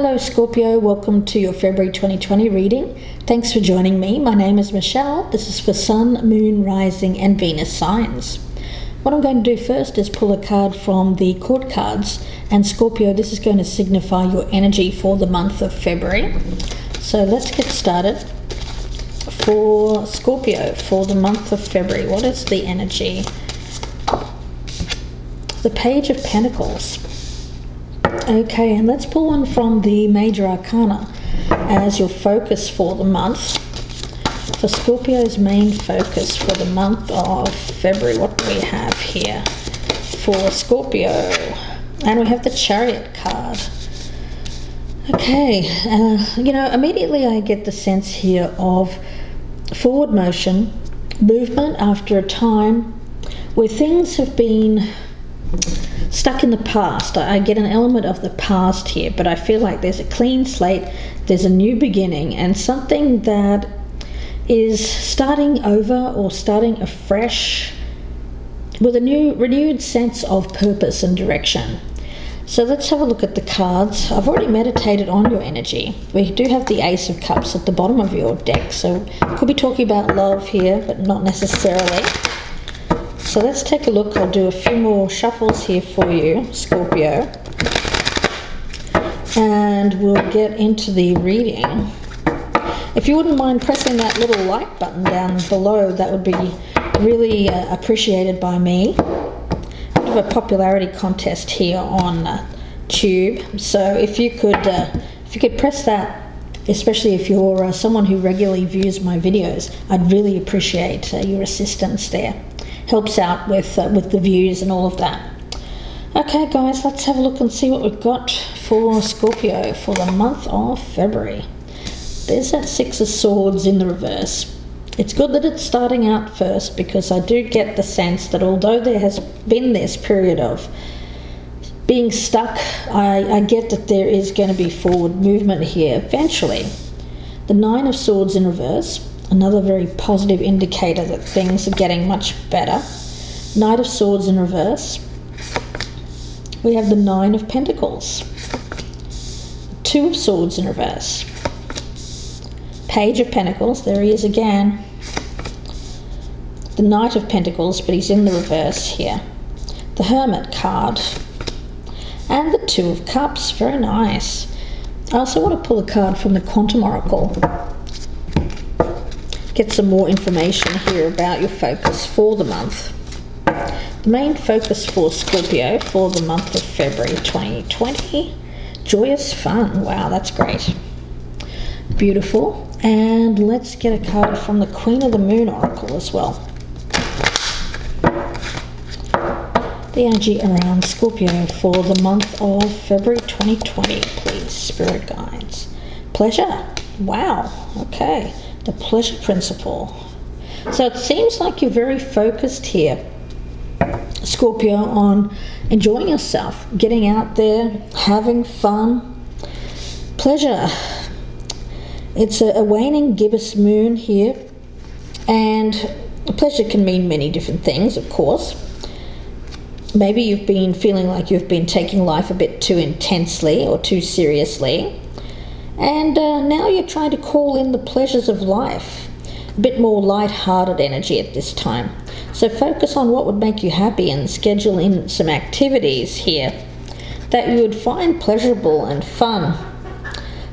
Hello Scorpio, welcome to your February 2020 reading. Thanks for joining me. My name is Michelle. This is for Sun, Moon, Rising and Venus signs. What I'm going to do first is pull a card from the court cards, and Scorpio, this is going to signify your energy for the month of February. So let's get started. For Scorpio, for the month of February, what is the energy? The Page of Pentacles. Okay, and let's pull one from the Major Arcana as your focus for the month. For Scorpio's main focus for the month of February, what do we have here for Scorpio? And we have the Chariot card. Okay, immediately I get the sense here of forward motion, movement after a time where things have been stuck in the past. I get an element of the past here, but I feel like there's a clean slate, there's a new beginning, and something that is starting over or starting afresh with a new, renewed sense of purpose and direction. So let's have a look at the cards. I've already meditated on your energy. We do have the Ace of Cups at the bottom of your deck, so could be talking about love here, but not necessarily. So let's take a look. I'll do a few more shuffles here for you, Scorpio, and we'll get into the reading. If you wouldn't mind pressing that little like button down below, that would be really appreciated by me. Bit of a popularity contest here on Tube, so if you could press that, especially if you're someone who regularly views my videos, I'd really appreciate your assistance there. Helps out with the views and all of that. Okay guys, let's have a look and see what we've got for Scorpio for the month of February. There's that Six of Swords in the reverse. It's good that it's starting out first, because I do get the sense that although there has been this period of being stuck, I get that there is going to be forward movement here eventually. The Nine of Swords in reverse. Another very positive indicator that things are getting much better. Knight of Swords in reverse. We have the Nine of Pentacles. Two of Swords in reverse. Page of Pentacles, there he is again. The Knight of Pentacles, but he's in the reverse here. The Hermit card. And the Two of Cups, very nice. I also want to pull a card from the Quantum Oracle. Get some more information here about your focus for the month. The main focus for Scorpio for the month of February 2020, joyous fun. Wow, that's great. Beautiful. And let's get a card from the Queen of the Moon Oracle as well. The energy around Scorpio for the month of February 2020, please, Spirit Guides. Pleasure. Wow, okay. The pleasure principle. So it seems like you're very focused here, Scorpio, on enjoying yourself, getting out there, having fun. Pleasure. It's a waning gibbous moon here, and pleasure can mean many different things, of course. Maybe you've been feeling like you've been taking life a bit too intensely or too seriously. And now you're trying to call in the pleasures of life. A bit more light-hearted energy at this time. So focus on what would make you happy and schedule in some activities here that you would find pleasurable and fun.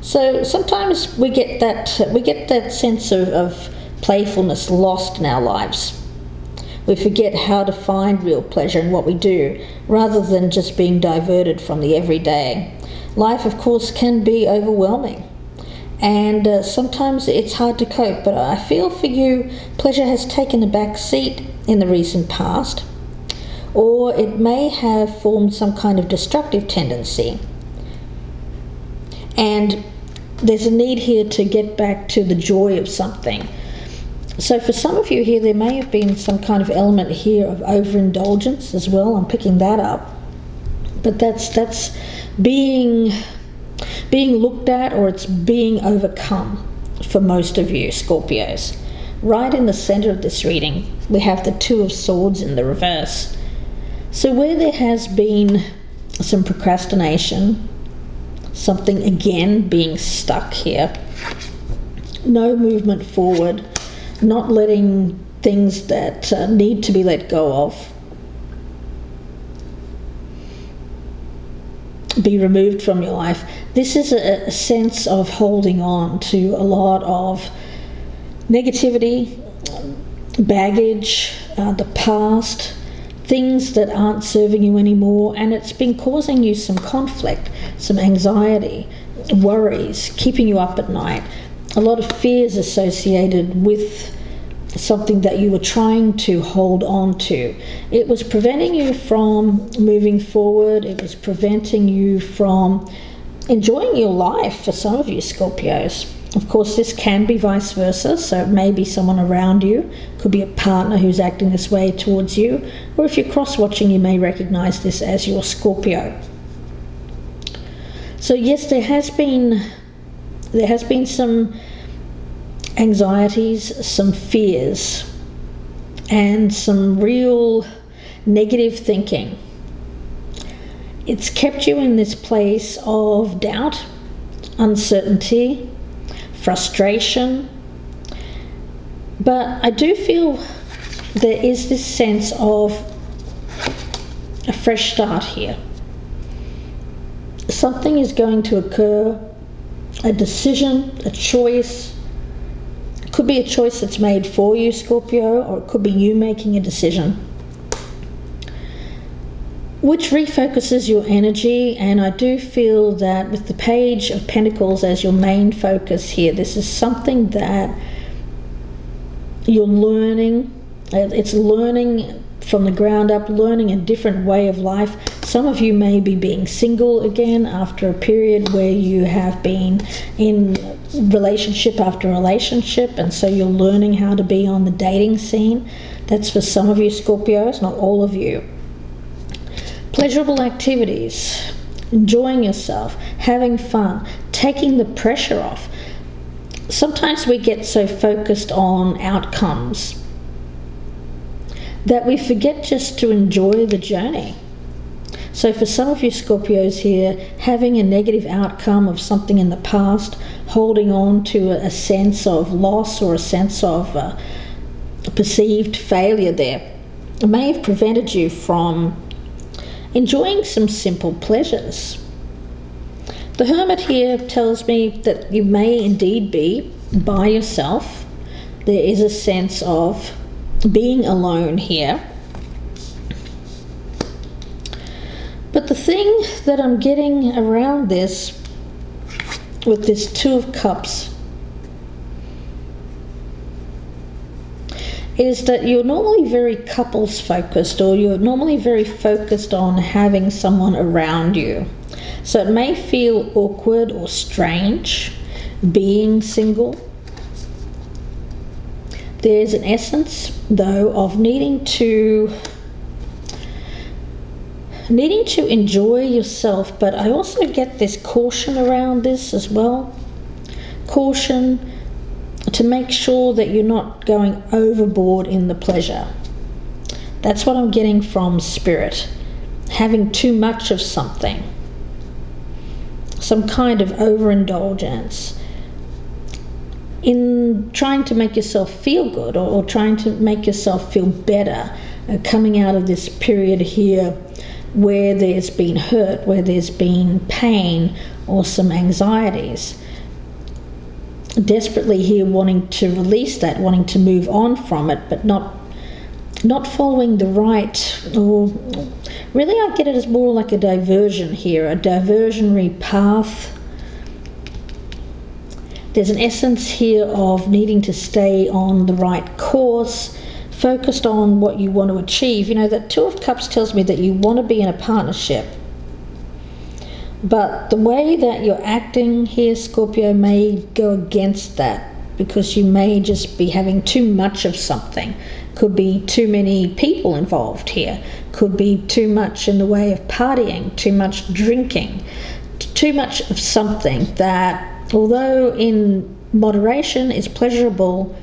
So sometimes we get that sense of playfulness lost in our lives. We forget how to find real pleasure in what we do, rather than just being diverted from the everyday. Life, of course, can be overwhelming, and sometimes it's hard to cope, but I feel for you, pleasure has taken a back seat in the recent past, or it may have formed some kind of destructive tendency. And there's a need here to get back to the joy of something. So for some of you here, there may have been some kind of element here of overindulgence as well. I'm picking that up. But that's being looked at, or it's being overcome for most of you Scorpios. Right in the center of this reading, we have the Two of Swords in the reverse. So where there has been some procrastination, something again being stuck here. No movement forward, not letting things that need to be let go of be removed from your life. This is a sense of holding on to a lot of negativity, baggage, the past, things that aren't serving you anymore, and it's been causing you some conflict, some anxiety, worries, keeping you up at night, a lot of fears associated with something that you were trying to hold on to. It was preventing you from moving forward. It was preventing you from enjoying your life for some of you Scorpios. Of course, this can be vice versa, so it may be someone around you, could be a partner who's acting this way towards you, or if you're cross-watching, you may recognize this as your Scorpio. So yes, there has been some anxieties, some fears, and some real negative thinking. It's kept you in this place of doubt, uncertainty, frustration. But I do feel there is this sense of a fresh start here. Something is going to occur, a decision, a choice. It could be a choice that's made for you, Scorpio, or it could be you making a decision, which refocuses your energy. And I do feel that with the Page of Pentacles as your main focus here, this is something that you're learning. It's learning from the ground up, learning a different way of life. Some of you may be being single again after a period where you have been in relationship after relationship, and so you're learning how to be on the dating scene. That's for some of you Scorpios, not all of you. Pleasurable activities, enjoying yourself, having fun, taking the pressure off. Sometimes we get so focused on outcomes that we forget just to enjoy the journey. So for some of you Scorpios here, having a negative outcome of something in the past, holding on to a sense of loss or a sense of perceived failure there, may have prevented you from enjoying some simple pleasures. The Hermit here tells me that you may indeed be by yourself. There is a sense of being alone here. But the thing that I'm getting around this, with this Two of Cups, is that you're normally very couples focused, or you're normally very focused on having someone around you. So it may feel awkward or strange being single. There's an essence, though, of needing to enjoy yourself, but I also get this caution around this as well. Caution to make sure that you're not going overboard in the pleasure. That's what I'm getting from Spirit. Having too much of something. Some kind of overindulgence. In trying to make yourself feel good, or trying to make yourself feel better. Coming out of this period here where there's been hurt, where there's been pain or some anxieties. Desperately here wanting to release that, wanting to move on from it, but not following the right, or really I get it as more like a diversion here, a diversionary path. There's an essence here of needing to stay on the right course, focused on what you want to achieve. You know, that Two of Cups tells me that you want to be in a partnership. But the way that you're acting here, Scorpio, may go against that, because you may just be having too much of something. Could be too many people involved here. Could be too much in the way of partying, too much drinking, too much of something that, although in moderation is pleasurable,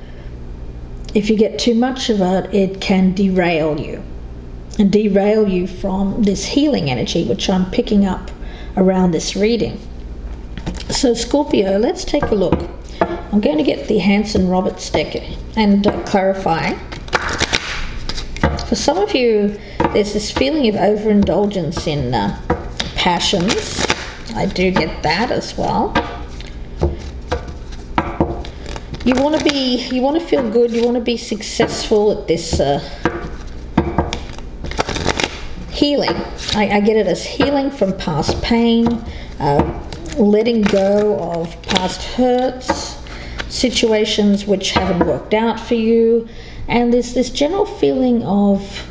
if you get too much of it, it can derail you. And derail you from this healing energy, which I'm picking up around this reading. So Scorpio, let's take a look. I'm going to get the Hanson Roberts deck and clarify. For some of you, there's this feeling of overindulgence in passions. I do get that as well. You want to feel good. You want to be successful at this healing. I get it as healing from past pain, letting go of past hurts, situations which haven't worked out for you, and there's this general feeling of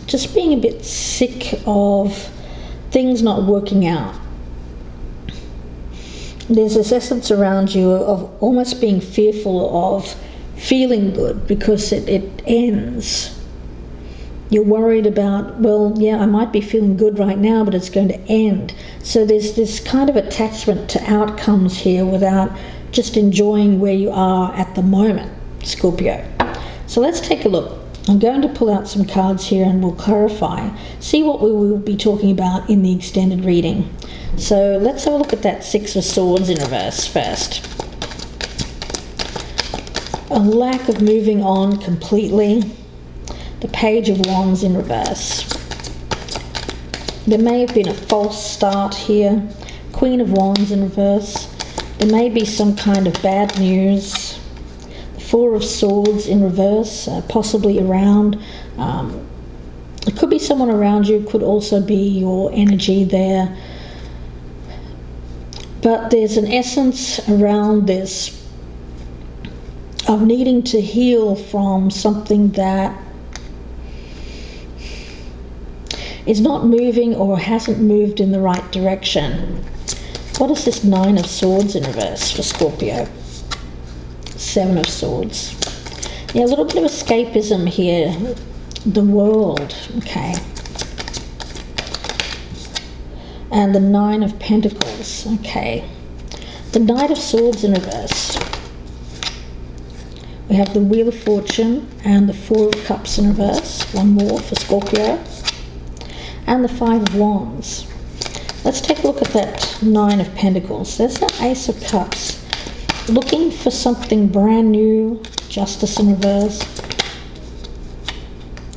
just being a bit sick of things not working out. There's this essence around you of almost being fearful of feeling good because it ends. You're worried about, well, yeah, I might be feeling good right now, but it's going to end. So there's this kind of attachment to outcomes here without just enjoying where you are at the moment, Scorpio. So let's take a look. I'm going to pull out some cards here and we'll clarify, see what we will be talking about in the extended reading. So let's have a look at that Six of Swords in reverse first. A lack of moving on completely. The Page of Wands in reverse. There may have been a false start here. Queen of Wands in reverse. There may be some kind of bad news. The Four of Swords in reverse, possibly around. It could be someone around you, could also be your energy there. But there's an essence around this of needing to heal from something that is not moving or hasn't moved in the right direction. What is this Nine of Swords in reverse for Scorpio? Seven of Swords. Yeah, a little bit of escapism here. The World, okay. And the Nine of Pentacles, okay. The Knight of Swords in reverse. We have the Wheel of Fortune and the Four of Cups in reverse. One more for Scorpio. And the Five of Wands. Let's take a look at that Nine of Pentacles. There's that Ace of Cups. Looking for something brand new. Justice in reverse.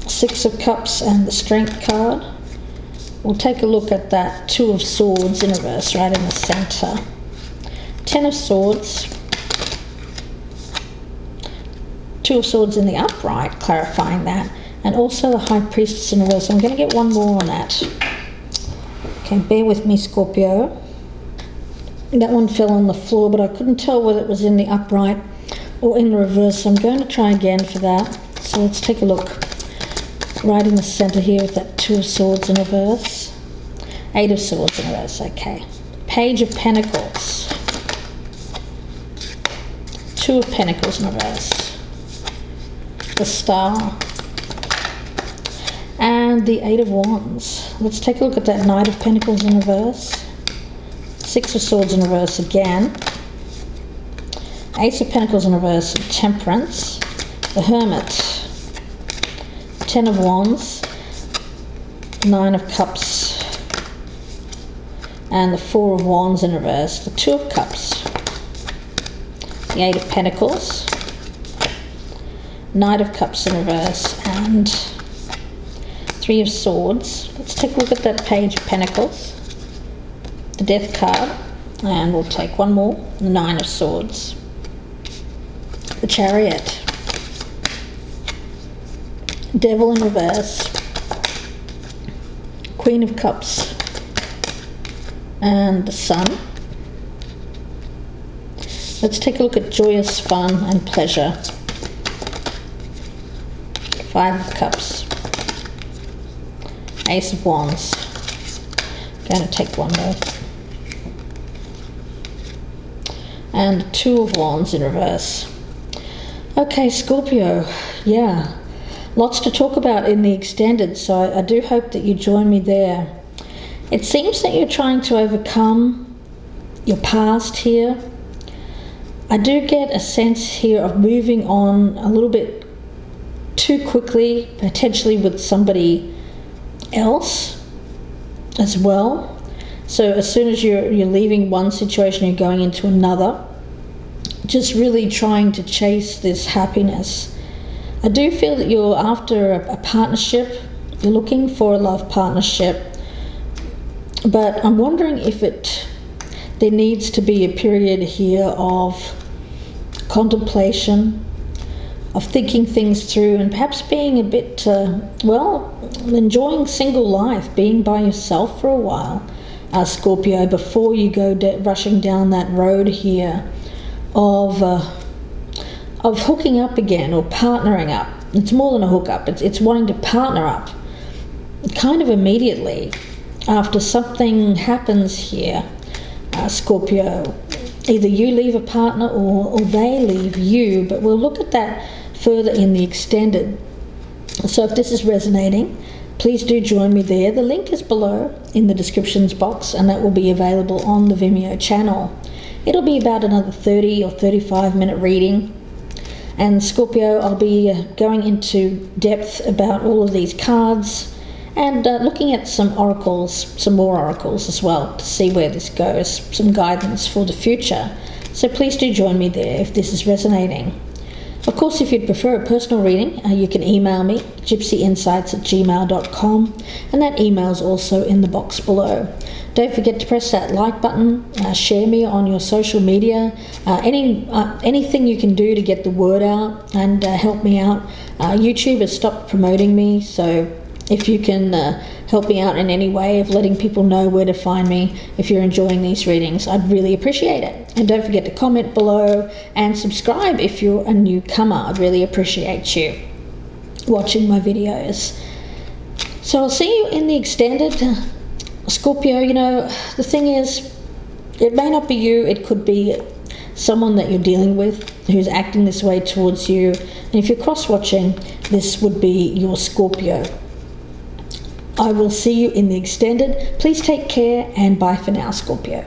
Six of Cups and the Strength card. We'll take a look at that Two of Swords in reverse right in the center. Ten of Swords. Two of Swords in the upright, clarifying that. And also the High Priestess in reverse. I'm going to get one more on that. Okay, bear with me, Scorpio. That one fell on the floor, but I couldn't tell whether it was in the upright or in the reverse. So I'm going to try again for that. So let's take a look. Right in the center here with that Two of Swords in reverse. Eight of Swords in reverse, okay. Page of Pentacles. Two of Pentacles in reverse. The Star. And the Eight of Wands. Let's take a look at that Knight of Pentacles in reverse. Six of Swords in reverse again. Ace of Pentacles in reverse, Temperance. The Hermit. Ten of Wands. Nine of Cups. And the Four of Wands in reverse. The Two of Cups. The Eight of Pentacles. Knight of Cups in reverse. And Three of Swords. Let's take a look at that Page of Pentacles. The Death card. And we'll take one more. The Nine of Swords. The Chariot. Devil in reverse. Queen of Cups. And the Sun. Let's take a look at joyous fun and pleasure. Five of Cups. Ace of Wands. Going to take one more. And Two of Wands in reverse. Okay, Scorpio, yeah. Lots to talk about in the extended, so I do hope that you join me there. It seems that you're trying to overcome your past here. I do get a sense here of moving on a little bit too quickly, potentially with somebody else as well. So as soon as you're leaving one situation, you're going into another, just really trying to chase this happiness. I do feel that you're after a partnership. You're looking for a love partnership, but I'm wondering if there needs to be a period here of contemplation, of thinking things through, and perhaps being a bit, enjoying single life, being by yourself for a while, Scorpio, before you go rushing down that road here of hooking up again or partnering up. It's more than a hookup. It's wanting to partner up kind of immediately after something happens here, Scorpio. Either you leave a partner or they leave you, but we'll look at that further in the extended. So if this is resonating, please do join me there. The link is below in the descriptions box, and that will be available on the Vimeo channel. It'll be about another 30 or 35 minute reading. And Scorpio, I'll be going into depth about all of these cards and looking at some more oracles as well, to see where this goes, some guidance for the future. So please do join me there if this is resonating. Of course, if you'd prefer a personal reading, you can email me, gypsyinsights@gmail.com, and that email is also in the box below. Don't forget to press that like button, share me on your social media, anything you can do to get the word out and help me out. YouTube has stopped promoting me, so if you can help me out in any way of letting people know where to find me if you're enjoying these readings, I'd really appreciate it. And don't forget to comment below and subscribe if you're a newcomer. I'd really appreciate you watching my videos. So I'll see you in the extended. Scorpio, the thing is, it may not be you, it could be someone that you're dealing with who's acting this way towards you. And if you're cross-watching, this would be your Scorpio. I will see you in the extended. Please take care, and bye for now, Scorpio.